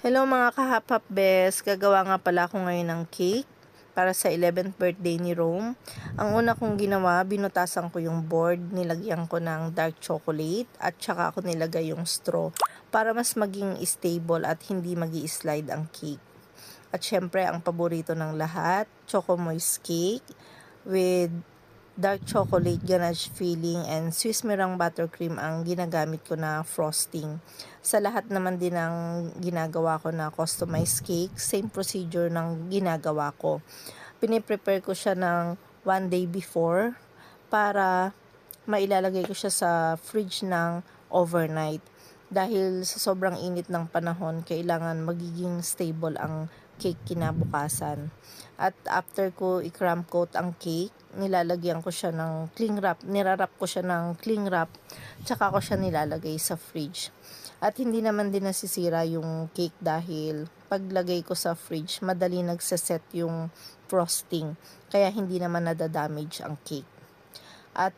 Hello mga kahap-hap bes, gagawa nga pala ako ngayon ng cake para sa 11th birthday ni Rome. Ang una kong ginawa, binutasan ko yung board, nilagyan ko ng dark chocolate at saka ako nilagay yung straw para mas maging stable at hindi magi-slide ang cake. At syempre ang paborito ng lahat, Choco Moist Cake with dark chocolate ganache filling and Swiss Meringue buttercream ang ginagamit ko na frosting. Sa lahat naman din ng ginagawa ko na customized cake, same procedure ng ginagawa ko. Piniprepare ko siya ng 1 day before para mailalagay ko siya sa fridge ng overnight. Dahil sa sobrang init ng panahon, kailangan magiging stable ang cake kinabukasan. At after ko i-cram coat ang cake, nilalagyan ko siya ng cling wrap, nirarap ko siya ng cling wrap, tsaka ko siya nilalagay sa fridge. At hindi naman din nasisira yung cake dahil paglagay ko sa fridge, madali nagsaset yung frosting, kaya hindi naman nadadamage ang cake. At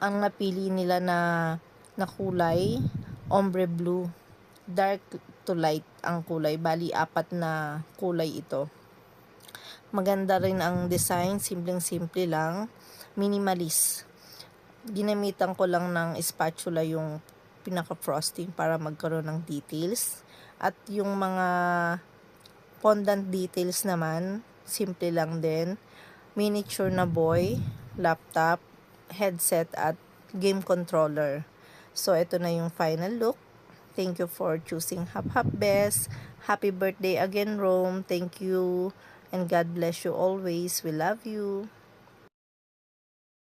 ang napili nila na kulay, ombre blue, dark to light ang kulay, bali 4 na kulay ito. Maganda rin ang design, simpleng-simple lang, minimalist. Ginamitan ko lang ng spatula yung pinaka-frosting para magkaroon ng details. At yung mga fondant details naman, simple lang din. Miniature na boy, laptop, headset at game controller. So, ito na yung final look. Thank you for choosing Hap Hap Best. Happy birthday again, Rome. Thank you. And God bless you always. We love you.